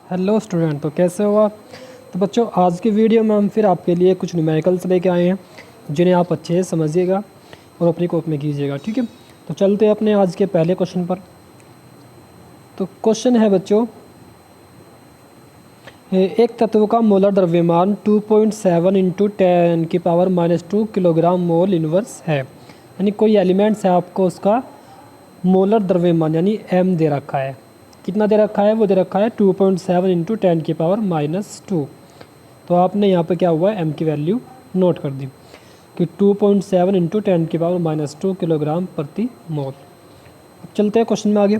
Hello student, तो कैसे हो आप। तो बच्चों, आज की वीडियो में हम फिर आपके लिए कुछ न्यूमेरिकल्स लेके आए हैं जिन्हें आप अच्छे से समझिएगा और अपनी कॉपी में कीजिएगा। ठीक है, तो चलते हैं अपने आज के पहले क्वेश्चन पर। तो क्वेश्चन है बच्चों, एक तत्व का मोलर द्रव्यमान 2.7 इंटू 10⁻⁻² किलोग्राम मोल इनवर्स है। यानी कोई एलिमेंट्स है, आपको उसका मोलर द्रव्यमान यानी m दे रखा है। कितना दे रखा है? वो दे रखा है 2.7 इंटू 10⁻⁻²। तो आपने यहाँ पे क्या हुआ है, m की वैल्यू नोट कर दी कि 2.7 इंटू 10⁻² किलोग्राम प्रति मोल। अब चलते हैं क्वेश्चन में आगे।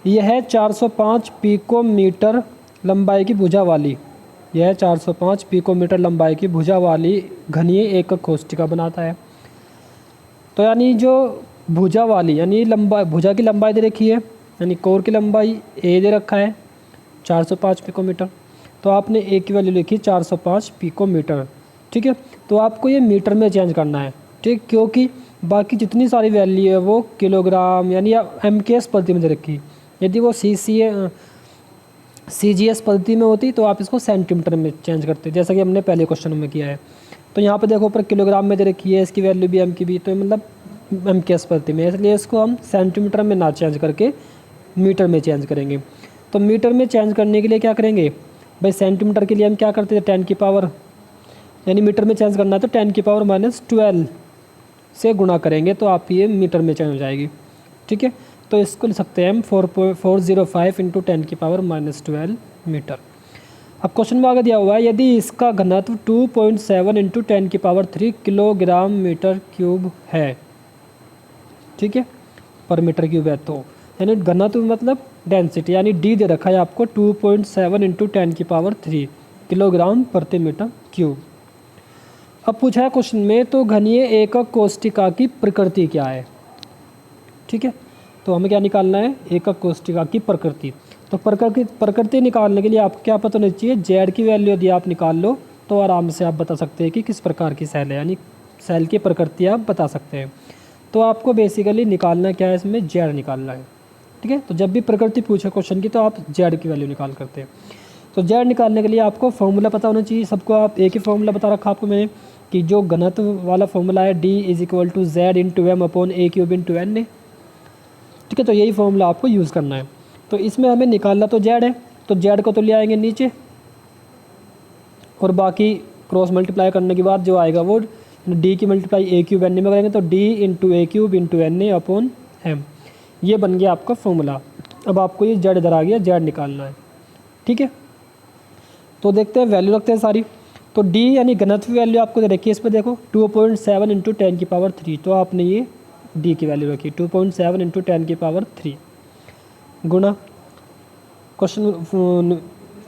यह 405 पिकोमीटर लंबाई की भुजा वाली यह 405 पिकोमीटर लंबाई की भुजा वाली घनीय एकक कोष्ठिका बनाता है। तो यानी जो भुजा वाली यानी लंबाई, भुजा की लंबाई दे रखी है, यानी कोर की लंबाई ए दे रखा है 405 पिकोमीटर। तो आपने ए की वैल्यू लिखी 405 पिकोमीटर। ठीक है, तो आपको ये मीटर में चेंज करना है। ठीक, क्योंकि बाकी जितनी सारी वैल्यू है वो किलोग्राम यानी MKS पद्धति में दे रखी। यदि वो CGS पद्धति में होती तो आप इसको सेंटीमीटर में चेंज करते, जैसा कि हमने पहले क्वेश्चन में किया है। तो यहाँ पे देखो ऊपर किलोग्राम में दे रखी है, इसकी वैल्यू भी M की भी, तो मतलब MKS पद्धति में, इसलिए इसको हम सेंटीमीटर में ना चेंज करके मीटर में चेंज करेंगे। तो मीटर में चेंज करने के लिए क्या करेंगे भाई, सेंटीमीटर के लिए हम क्या करते थे 10 की पावर, यानी मीटर में चेंज करना है तो 10⁻⁻12 से गुणा करेंगे तो आप ये मीटर में चेंज हो जाएगी। ठीक है, तो इसको लिख सकते हैं हम 4.405 इंटू 10⁻⁻12 मीटर। अब क्वेश्चन में आगे दिया हुआ है, यदि इसका घनत्व 2.7 इंटू 10⁻³ किलोग्राम मीटर क्यूब है। ठीक है, पर मीटर क्यूब है, तो यानी घनत्व मतलब डेंसिटी यानी डी दे रखा है आपको 2.7 इंटू 10⁻³ किलोग्राम प्रति मीटर क्यूब। अब पूछा है क्वेश्चन में, तो घनीय एकक कोष्ठिका की प्रकृति क्या है। ठीक है, तो हमें क्या निकालना है, एकक कोष्ठिका की प्रकृति। तो प्रकृति निकालने के लिए आपको क्या पता होना चाहिए, जेड की वैल्यू यदि आप निकाल लो तो आराम से आप बता सकते हैं कि किस प्रकार की सेल है, यानी सेल की प्रकृति आप बता सकते हैं। तो आपको बेसिकली निकालना क्या है, इसमें जेड निकालना है। ठीक है, तो जब भी प्रकृति पूछे क्वेश्चन की तो आप जेड की वैल्यू निकाल करते हैं। तो जेड निकालने के लिए आपको फॉर्मूला पता होना चाहिए सबको। आप एक ही फॉर्मूला बता रखा आपको मैंने कि जो घनत्व वाला फॉर्मूला है D=Z इंटू M/A³ N। ठीक है, तो यही फॉर्मूला आपको यूज़ करना है। तो इसमें हमें निकालना तो जेड है, तो जेड को तो ले आएंगे नीचे और बाकी क्रॉस मल्टीप्लाई करने के बाद जो आएगा वो D की मल्टीप्लाई A³ N में करेंगे तो D into A³ into NA/M। ये बन गया आपका फॉर्मूला। अब आपको ये जेड इधर आ गया, जेड निकालना है। ठीक है, तो देखते हैं, वैल्यू रखते हैं सारी। तो D यानी घनत्व वैल्यू आपको दे रखी है, इस पर देखो 2.7 इंटू 10⁻³ तो आपने ये D की वैल्यू रखी 2.7 इंटू 10⁻³ गुणा क्वेश्चन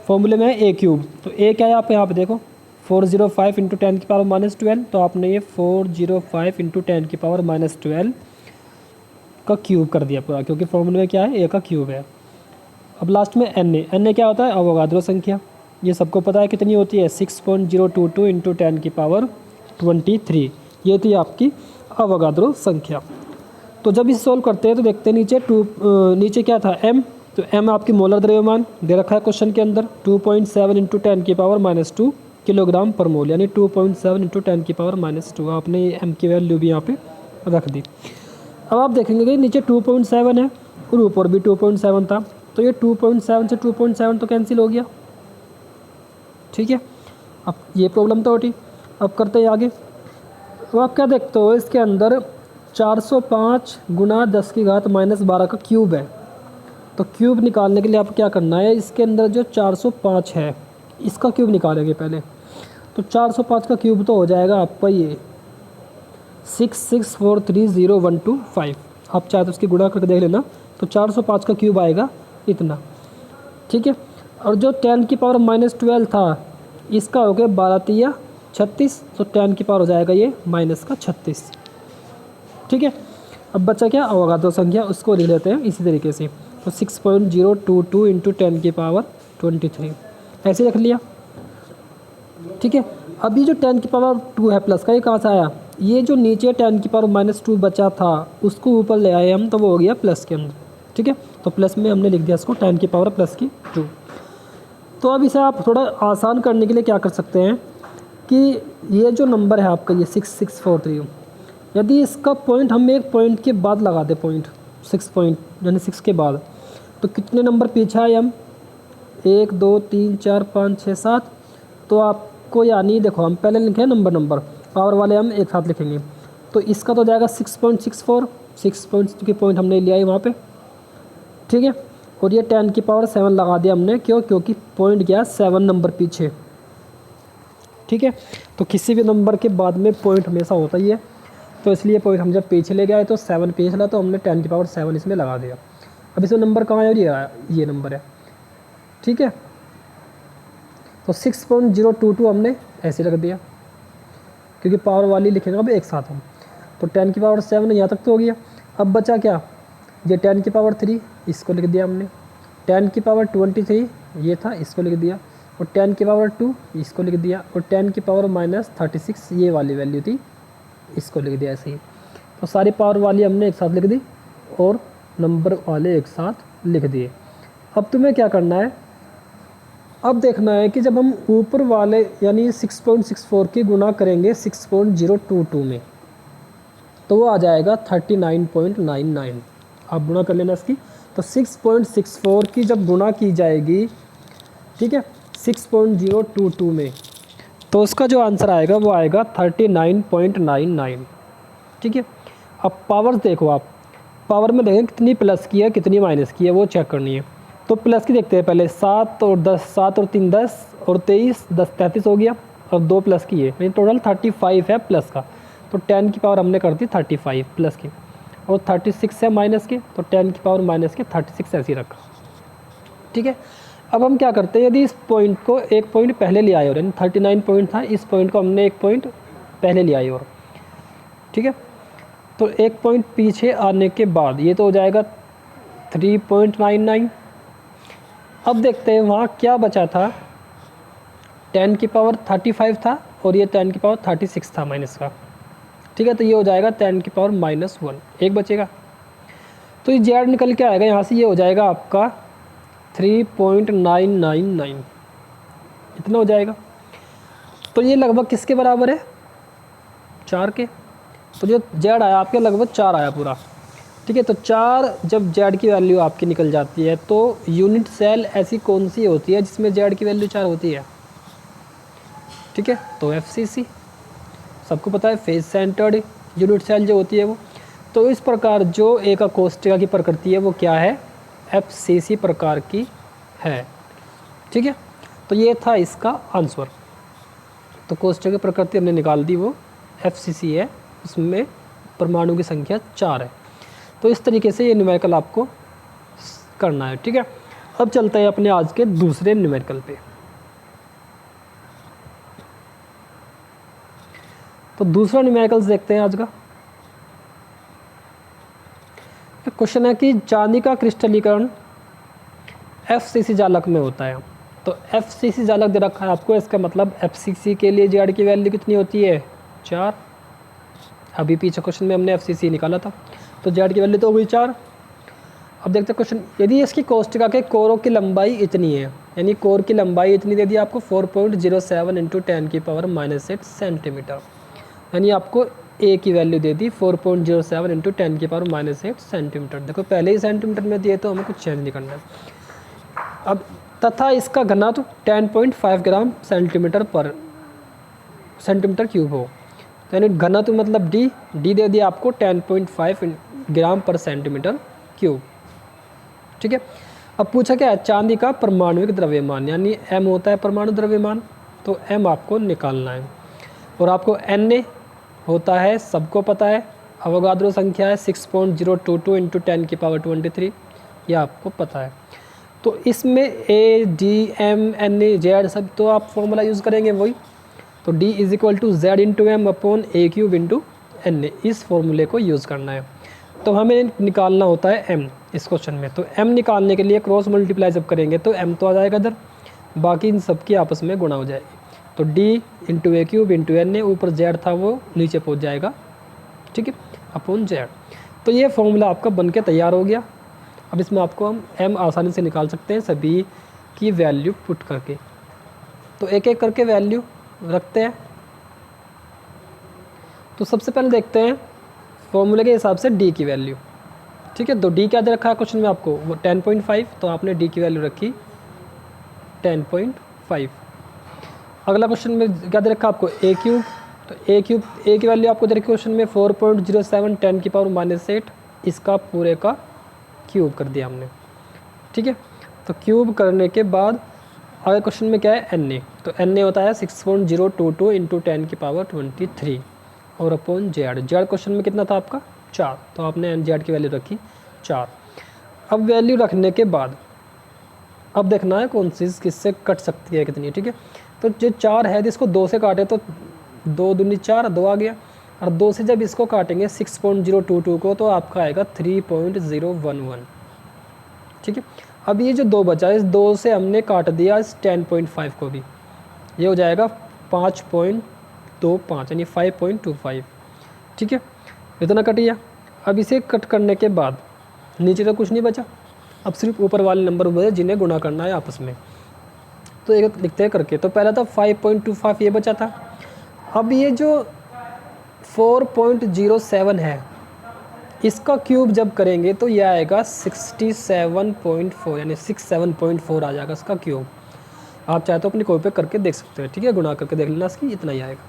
फॉर्मूले में A³। तो A क्या है आप यहाँ पे देखो 405 इंटू 10⁻⁻12, तो आपने ये 405 इंटू 10⁻⁻12 का क्यूब कर दिया पूरा, क्योंकि फॉर्मूले में क्या है, A का क्यूब है। अब लास्ट में NA क्या होता है, अवोगाद्रो संख्या। ये सबको पता है कितनी होती है, 6.022 इंटू 10⁻23। ये थी आपकी अवोगाद्रो संख्या। तो जब इसे सोल्व करते हैं तो देखते हैं नीचे क्या था M, तो M आपकी मोलर द्रव्यमान दे रखा है क्वेश्चन के अंदर 2.7 इंटू 10⁻⁻² किलोग्राम पर मोल, यानी 2.7 इंटू 10⁻⁻²। आपने M की वैल्यू भी यहाँ पे रख दी। अब आप देखेंगे कि नीचे 2.7 है और ऊपर भी 2.7 था, तो ये 2.7 से 2.7 तो कैंसिल हो गया। ठीक है, अब ये प्रॉब्लम तो होती। अब करते हैं आगे। तो आप क्या देखते हो, इसके अंदर 405 गुना 10⁻⁻12 का क्यूब है। तो क्यूब निकालने के लिए आप क्या करना है, इसके अंदर जो 405 है इसका क्यूब निकालेंगे पहले। तो 405 का क्यूब तो हो जाएगा आपका ये 6643012 आप चाहे तो उसकी गुणा करके देख लेना। तो 405 का क्यूब आएगा इतना। ठीक है, और जो 10⁻⁻12 था इसका हो गया 12×3 36, तो 10 की पावर हो जाएगा ये -36। ठीक है, अब बचा क्या, अवोगाद्रो संख्या, उसको लिख लेते हैं इसी तरीके से। तो 6.022 इंटू 10⁻23 ऐसे रख लिया। ठीक है, अभी जो 10⁻2 है प्लस का, ये कहाँ से आया, ये जो नीचे 10⁻2 बचा था उसको ऊपर ले आए हम, तो वो हो गया प्लस के अंदर। ठीक है, तो प्लस में हमने लिख दिया इसको 10⁻2। तो अब इसे आप थोड़ा आसान करने के लिए क्या कर सकते हैं कि ये जो नंबर है आपका ये 6643, यदि इसका पॉइंट हम एक पॉइंट के बाद लगा दें, पॉइंट 6 पॉइंट यानी 6 के बाद, तो कितने नंबर पीछे आए हम, 1 2 3 4 5 6 7। तो आपको यानी देखो हम पहले लिखे नंबर पावर वाले हम एक साथ लिखेंगे, तो इसका तो जाएगा 6.64, 6 पॉइंट की पॉइंट हमने लिया है वहाँ पे, ठीक है। और ये 10 की पावर 7 लगा दिया हमने, क्यों, क्योंकि पॉइंट गया 7 नंबर पीछे, ठीक है। तो किसी भी नंबर के बाद में पॉइंट हमेशा होता ही है, तो इसलिए पॉइंट हम जब पीछे ले गए तो 7 पीछे चला, तो हमने 10 की पावर 7 इसमें लगा दिया। अब इसमें नंबर कहाँ है, ये नंबर है, ठीक है। तो 6.022 हमने ऐसे रख दिया, क्योंकि पावर वाली लिखेंगे अब एक साथ हम। तो 10 की पावर 7 यहाँ तक तो हो गया। अब बचा क्या, ये 10 की पावर 3 इसको लिख दिया हमने, 10 की पावर 23 ये था, इसको लिख दिया, और 10 की पावर 2 इसको लिख दिया, और 10 की पावर -36 ये वाली वैल्यू थी, इसको लिख दिया ऐसे ही। तो सारी पावर वाली हमने एक साथ लिख दी और नंबर वाले एक साथ लिख दिए। अब तुम्हें क्या करना है, अब देखना है कि जब हम ऊपर वाले यानी 6.64 की गुना करेंगे 6.022 में, तो वो आ जाएगा 39.99। आप गुणा कर लेना इसकी। तो 6.64 की जब गुणा की जाएगी, ठीक है, 6.022 में, तो उसका जो आंसर आएगा वो आएगा 39.99, ठीक है। अब पावर देखो, आप पावर में देखें कितनी प्लस की है कितनी माइनस की है, वो चेक करनी है। तो प्लस की देखते हैं पहले, 7 और 10, 7 और 3 10 और 23, 10 33 हो गया, और 2 प्लस की है, यानी टोटल 35 है प्लस का। तो 10 की पावर हमने कर दी 35 प्लस की, और 36 है माइनस की, तो 10 की पावर माइनस की 36 ऐसी रखा, ठीक है। अब हम क्या करते हैं, यदि इस पॉइंट को एक पॉइंट पहले ले आए, और यानी 39 पॉइंट था, इस पॉइंट को हमने एक पॉइंट पहले ले आए, और ठीक है। तो एक पॉइंट पीछे आने के बाद ये तो हो जाएगा 3.99। अब देखते हैं वहाँ क्या बचा था, 10 की पावर 35 था, और ये 10 की पावर 36 था माइनस का, ठीक है। तो ये हो जाएगा 10 की पावर -1, एक बचेगा। तो ये जेड निकल के आएगा यहाँ से, ये हो जाएगा आपका 3.999, इतना हो जाएगा। तो ये लगभग किसके बराबर है, 4 के। तो जो जेड आया आपके लगभग 4 आया पूरा, ठीक है। तो 4 जब जेड की वैल्यू आपकी निकल जाती है, तो यूनिट सेल ऐसी कौन सी होती है जिसमें जेड की वैल्यू 4 होती है, ठीक है। तो FCC सबको पता है, फेस सेंटर्ड यूनिट सेल जो होती है वो। तो इस प्रकार जो एक कोष्ठिका की प्रकृति है वो क्या है, FCC प्रकार की है, ठीक है। तो ये था इसका आंसर। तो कोष्ठिका की प्रकृति हमने निकाल दी, वो FCC है, उसमें परमाणु की संख्या 4 है। तो इस तरीके से ये न्यूमेरिकल आपको करना है, ठीक है। अब चलते हैं अपने आज के दूसरे न्यूमेरिकल पे। तो दूसरा न्यूमेरिकल्स देखते हैं आज का। क्वेश्चन है कि चांदी का क्रिस्टलीकरण FCC जालक में होता है। तो FCC जालक दे रखा है आपको, इसका मतलब FCC के लिए जेड की वैल्यू कितनी होती है, 4। अभी पीछे क्वेश्चन में हमने FCC निकाला था, तो जेड की वैल्यू तो हो गई 4। अब देखते हैं क्वेश्चन, यदि इसकी कोष्ठिका के कोरों की लंबाई इतनी है, यानी कोर की लंबाई इतनी दे दी आपको 4.07 × 10 की पावर -8 सेंटीमीटर, यानी आपको ए की वैल्यू दे दी 4.07 × 10 की पावर -8 सेंटीमीटर। देखो पहले ही सेंटीमीटर में दिए, तो हमें कुछ चेंज नहीं करना है। अब तथा इसका घनत्व 10.5 ग्राम सेंटीमीटर क्यूब हो, यानी घनत्व मतलब डी दे दिया आपको 10.5 ग्राम पर सेंटीमीटर क्यूब, ठीक है। अब पूछा क्या है, चांदी का परमाणुविक द्रव्यमान, यानी M होता है परमाणु द्रव्यमान, तो M आपको निकालना है। और आपको Na होता है, सबको पता है, अवोगाद्रो संख्या है 6.022 × 10 की पावर 23, यह आपको पता है। तो इसमें A, D, M, Na, Z सब तो आप फॉर्मूला यूज़ करेंगे वही। तो D = Z × M / A³ × Na, इस फॉर्मूले को यूज़ करना है। तो हमें निकालना होता है M इस क्वेश्चन में। तो M निकालने के लिए क्रॉस मल्टीप्लाई जब करेंगे तो M तो आ जाएगा इधर, बाकी इन सब की आपस में गुणा हो जाएगी। तो D × A³ × Na, ऊपर Z था वो नीचे पहुंच जाएगा, ठीक है, / Z। तो ये फॉर्मूला आपका बन के तैयार हो गया। अब इसमें आपको हम M आसानी से निकाल सकते हैं, सभी की वैल्यू पुट करके। तो एक एक करके वैल्यू रखते हैं। तो सबसे पहले देखते हैं फॉर्मूले के हिसाब से डी की वैल्यू। ठीक है, तो डी क्या दे रखा है क्वेश्चन में आपको, वो 10.5, तो आपने डी की वैल्यू रखी 10.5। अगला क्वेश्चन में क्या दे रखा है आपको, ए क्यूब। तो ए क्यूब, ए की वैल्यू आपको दे रखी क्वेश्चन में 4.07 10⁻⁻⁸, इसका पूरे का क्यूब कर दिया हमने। ठीक है, तो क्यूब करने के बाद अगले क्वेश्चन में क्या है, एन ए। तो एन ए होता है 6.022 इंटू 10⁻23 और अपॉन जेड। जेड क्वेश्चन में कितना था आपका 4, तो आपने एन जेड की वैल्यू रखी 4। अब वैल्यू रखने के बाद अब देखना है कौन सी किससे कट सकती है कितनी। ठीक है, तो जो 4 है जिसको 2 से काटे तो 2 दूनी 4, 2 आ गया। और 2 से जब इसको काटेंगे 6.022 को तो आपका आएगा 3.011। ठीक है, अब ये जो 2 बचा, इस 2 से हमने काट दिया इस 10.5 को भी, ये हो जाएगा 5.25 यानी 5.25। ठीक है, इतना कट गया। अब इसे कट करने के बाद नीचे तो कुछ नहीं बचा, अब सिर्फ ऊपर वाले नंबर बचे जिन्हें गुणा करना है आपस में। तो एक लिखते हैं करके। तो पहला था 5.25, ये बचा था। अब ये जो 4.07 है इसका क्यूब जब करेंगे तो यह आएगा 67.4 यानी 67.4 आ जाएगा इसका क्यूब। आप चाहे तो अपनी कॉपी पे करके देख सकते हैं। ठीक है, गुणा करके देख लेना इसकी, इतना ही आएगा।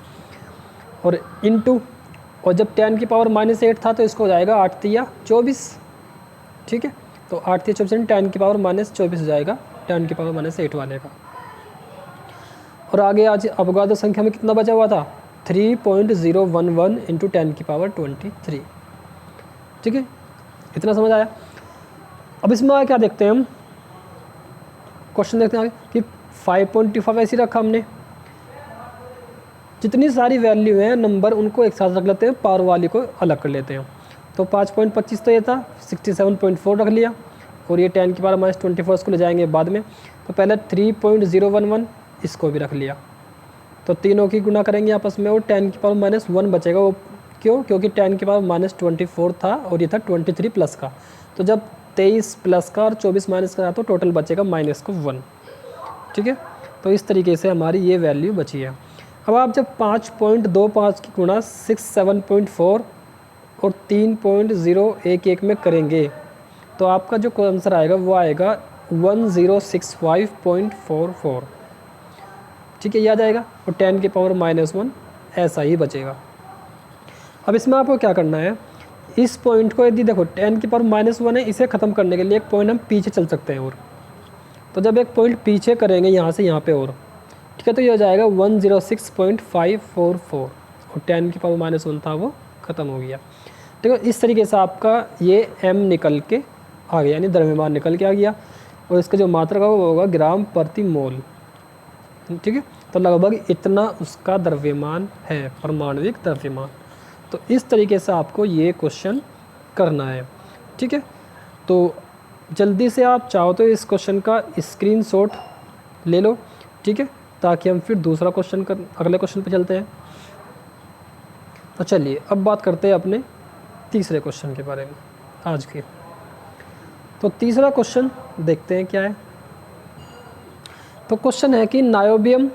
और इनटू, और जब 10⁻⁻8 था तो इसको हो जाएगा 8 तिया 24। ठीक है, तो 8 तिया 24 10⁻⁻24 हो जाएगा 10⁻⁻8 वाले का। और आगे आज अवगाद्रो संख्या में कितना बचा हुआ था, 3.011 इंटू 10⁻23। ठीक है, इतना समझ आया। अब इसमें आगे क्या देखते हैं हम, क्वेश्चन देखते हैं आगे कि 5.25 ऐसे रखा हमने। जितनी सारी वैल्यू है नंबर उनको एक साथ रख लेते हैं, पावर वाली को अलग कर लेते हैं। तो 5.25 तो ये था, 67.4 रख लिया, और ये 10⁻⁻24 इसको ले जाएंगे बाद में। तो पहले 3.011 इसको भी रख लिया, तो तीनों की गुना करेंगे आपस में, और 10⁻⁻1 बचेगा। वो क्यों, क्योंकि 10⁻⁻24 था और ये था 23 प्लस का। तो जब 23 प्लस का और 24 माइनस का तो टोटल बचेगा -1। ठीक है, तो इस तरीके से हमारी ये वैल्यू बची है। अब आप जब 5.25 की गुणा 67.4 और 3.011 में करेंगे तो आपका जो आंसर आएगा वो आएगा 1065.44। ठीक है, ये आ जाएगा, और 10⁻⁻1 ऐसा ही बचेगा। अब इसमें आपको क्या करना है, इस पॉइंट को यदि देखो 10⁻⁻1 है, इसे ख़त्म करने के लिए एक पॉइंट हम पीछे चल सकते हैं। और तो जब एक पॉइंट पीछे करेंगे यहाँ से यहाँ पे, और ठीक है, तो ये हो जाएगा 106.544, और 10⁻⁻1 था वो ख़त्म हो गया। देखो इस तरीके से आपका ये m निकल के आ गया, यानी द्रव्यमान निकल के आ गया, और इसका जो मात्रा का वो होगा ग्राम प्रति मोल। ठीक है, तो लगभग इतना उसका द्रव्यमान है, परमाणविक द्रव्यमान। तो इस तरीके से आपको ये क्वेश्चन करना है। ठीक है, तो जल्दी से आप चाहो तो इस क्वेश्चन का स्क्रीनशॉट ले लो। ठीक है, ताकि हम फिर दूसरा क्वेश्चन कर अगले क्वेश्चन पे चलते हैं। तो चलिए अब बात करते हैं अपने तीसरे क्वेश्चन के बारे में आज के। तो तीसरा क्वेश्चन देखते हैं क्या है। तो क्वेश्चन है कि नायोबियम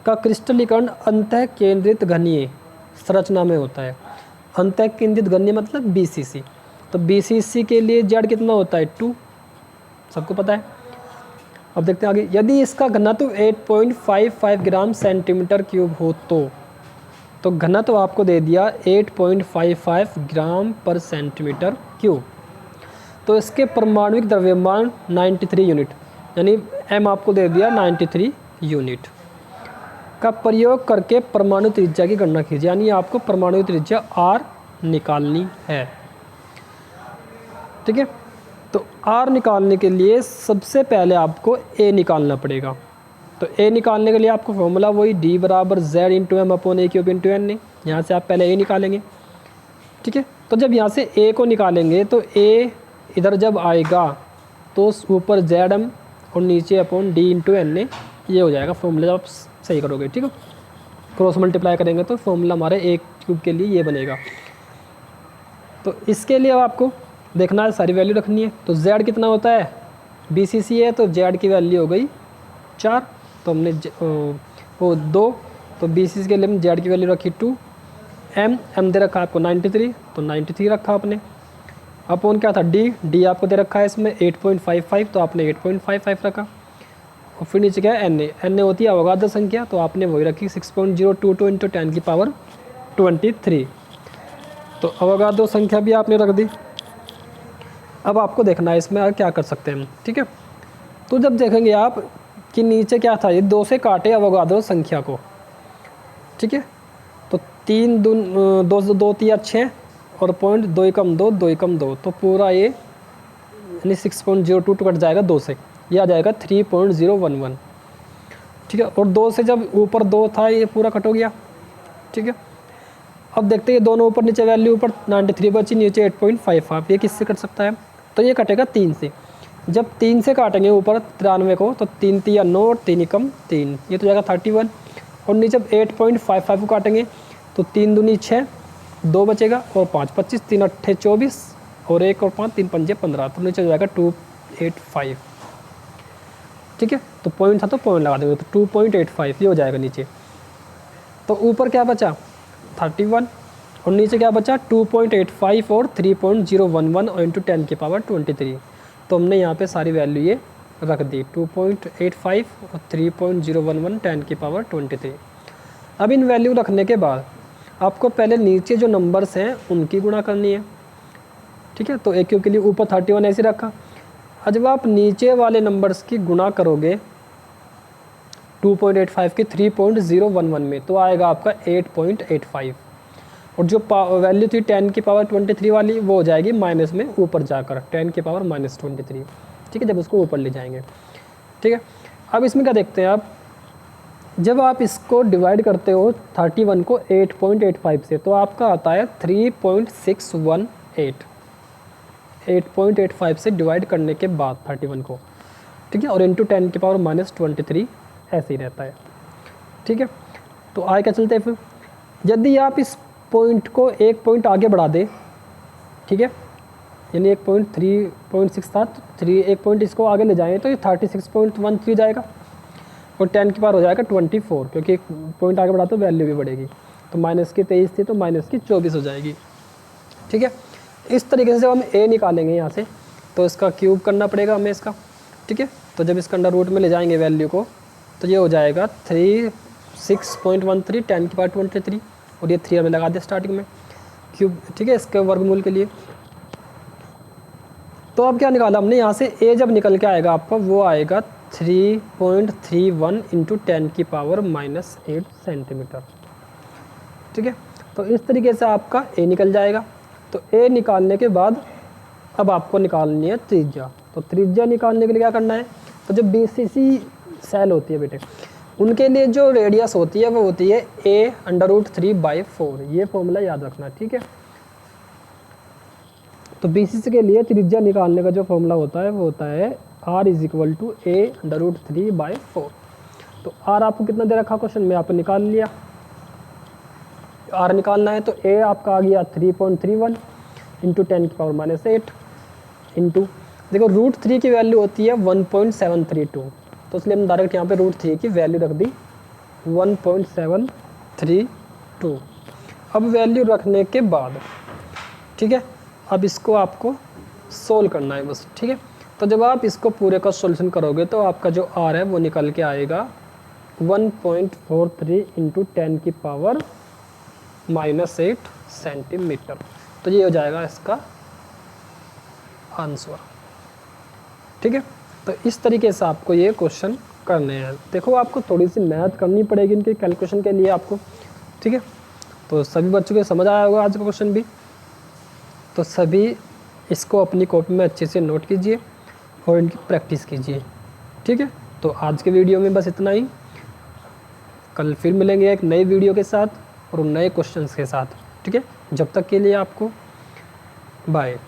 का क्रिस्टलीकरण अंतः केंद्रित घनीय संरचना में होता है। अंतः केंद्रित घनीय मतलब BCC। तो BCC के लिए Z कितना होता है 2, सबको पता है। अब देखते हैं आगे, यदि इसका घनत्व 8.55 ग्राम सेंटीमीटर क्यूब हो तो घनत्व आपको दे दिया 8.55 ग्राम पर सेंटीमीटर क्यूब। तो इसके परमाणुविक द्रव्यमान 93 यूनिट, यानी m आपको दे दिया 93 यूनिट का प्रयोग करके परमाणु त्रिज्या की गणना कीजिए। यानी आपको परमाणु त्रिज्या r निकालनी है। ठीक है, तो r निकालने के लिए सबसे पहले आपको a निकालना पड़ेगा। तो a निकालने के लिए आपको फॉर्मूला वही d = z × m / a³ × n है। यहाँ से आप पहले a निकालेंगे। ठीक है, तो जब यहाँ से a को निकालेंगे तो a इधर जब आएगा तो ऊपर zm और नीचे अपॉन d × n है, ये हो जाएगा फॉर्मूला जब आप सही करोगे। ठीक है, क्रॉस मल्टीप्लाई करेंगे तो फॉर्मूला हमारे a³ के लिए ये बनेगा। तो इसके लिए आपको देखना है, सारी वैल्यू रखनी है। तो z कितना होता है BCC है तो Z की वैल्यू हो गई 4, तो हमने वो 2, तो BCC के लिए हमने Z की वैल्यू रखी 2। M दे रखा है आपको 93, तो 93 रखा आपने। अपॉन क्या था D आपको दे रखा है इसमें 8.55, तो आपने 8.55 रखा। और फिर नीचे क्या है Na होती है अवगाद्रो संख्या, तो आपने वही रखी 6.022 इंटू 10 की पावर 23, तो अवगाद्रो संख्या भी आपने रख दी। अब आपको देखना है इसमें क्या कर सकते हैं हम, ठीक है। तो जब देखेंगे आप कि नीचे क्या था, ये 2 से काटे अवगाद्रो संख्या को, ठीक है, तो 3 2 2 3 6 और पॉइंट 2 कम 2 2 कम 2, तो पूरा ये यानी 6.02 कट जाएगा 2 से, ये आ जाएगा 3.011, ठीक है। और 2 से जब ऊपर 2 था ये पूरा कट हो गया, ठीक है। अब देखते हैं ये दोनों ऊपर नीचे वैल्यू, ऊपर 93 बची, नीचे 8.55, ये किससे कट सकता है, तो ये कटेगा 3 से। जब 3 से काटेंगे ऊपर 93 को, तो 3 3 9 और 3 कम 3, ये तो जाएगा 31। और नीचे जब 8.55 को काटेंगे तो 3 दूनी 6, 2 बचेगा और 5 25, 3 8 24 और 1 और 5 3 5 15, तो नीचे जाएगा 285, ठीक है। तो पॉइंट था तो पॉइंट लगा देंगे, तो 2.85 ये हो जाएगा नीचे। तो ऊपर क्या बचा 31 और नीचे क्या बचा 2.85 और 3.011 और इंटू 10 की पावर 23, तो हमने यहाँ पे सारी वैल्यू ये रख दी 2.85 और 3.011 10 की पावर 23। अब इन वैल्यू रखने के बाद आपको पहले नीचे जो नंबर्स हैं उनकी गुणा करनी है, ठीक है। तो AQ के लिए ऊपर 31 ऐसे रखा। अब जब आप नीचे वाले नंबर्स की गुणा करोगे 2.85 के 3.011 में, तो आएगा आपका 8.85, और जो वैल्यू थी 10 की पावर 23 वाली वो हो जाएगी माइनस में ऊपर जाकर 10 की पावर -23, ठीक है, जब उसको ऊपर ले जाएंगे, ठीक है। अब इसमें क्या देखते हैं आप, जब आप इसको डिवाइड करते हो 31 को 8.85 से, तो आपका आता है 3.618, 8.85 से डिवाइड करने के बाद 31 को, ठीक है, और इंटू 10 की पावर -23 ऐसे ही रहता है, ठीक है। तो आगे क्या चलते हैं फिर, यदि आप इस पॉइंट को एक पॉइंट आगे बढ़ा दें, ठीक है, यानी 1.3.6 था, तो 3 एक पॉइंट इसको आगे ले जाएं तो ये 36.13 जाएगा और 10 की पावर हो जाएगा 24, क्योंकि एक पॉइंट आगे बढ़ा तो वैल्यू भी बढ़ेगी, तो माइनस की 23 थी तो माइनस की 24 हो जाएगी, ठीक है। इस तरीके से जब हम A निकालेंगे यहाँ से, तो इसका क्यूब करना पड़ेगा हमें इसका, ठीक है। तो जब इसका अंडर रूट में ले जाएंगे वैल्यू को, तो ये हो जाएगा 36.13 10 की पावर 23, और ये 3 हमें लगा दिया स्टार्टिंग में क्यूब, ठीक है, इसके वर्गमूल के लिए। तो अब क्या निकाला हमने यहाँ से, A जब निकल के आएगा आपका वो आएगा 3.31 इंटू 10 की पावर -8 सेंटीमीटर, ठीक है। तो इस तरीके से आपका A निकल जाएगा। तो A निकालने के बाद अब आपको निकालनी है त्रिज्या। तो त्रिज्या निकालने के लिए क्या करना है, तो जो BCC सेल होती है बेटे, उनके लिए जो रेडियस होती है वो होती है A√3/4, ये फॉर्मूला याद रखना, ठीक है। तो BCC के लिए त्रिज्या निकालने का जो फॉर्मूला होता है वो होता है R = A√3/4। तो R आपको कितना दे रखा क्वेश्चन में, आपने निकाल लिया, R निकालना है, तो A आपका आ गया 3.31 इंटू 10 की पावर -8 इंटू, देखो √3 की वैल्यू होती है 1.732, तो इसलिए हम डायरेक्ट यहाँ पे √3 की वैल्यू रख दी 1.732। अब वैल्यू रखने के बाद, ठीक है, अब इसको आपको सोल्व करना है बस, ठीक है। तो जब आप इसको पूरे का सॉल्यूशन करोगे तो आपका जो R है वो निकल के आएगा 1.43 इंटू 10 की पावर -8 सेंटीमीटर। तो ये हो जाएगा इसका आंसर, ठीक है। तो इस तरीके से आपको ये क्वेश्चन करने हैं। देखो आपको थोड़ी सी मेहनत करनी पड़ेगी इनके कैलकुलेशन के लिए आपको, ठीक है। तो सभी बच्चों को समझ आया होगा आज का क्वेश्चन भी, तो सभी इसको अपनी कॉपी में अच्छे से नोट कीजिए और इनकी प्रैक्टिस कीजिए, ठीक है। तो आज के वीडियो में बस इतना ही, कल फिर मिलेंगे एक नई वीडियो के साथ और नए क्वेश्चंस के साथ, ठीक है। जब तक के लिए आपको बाय।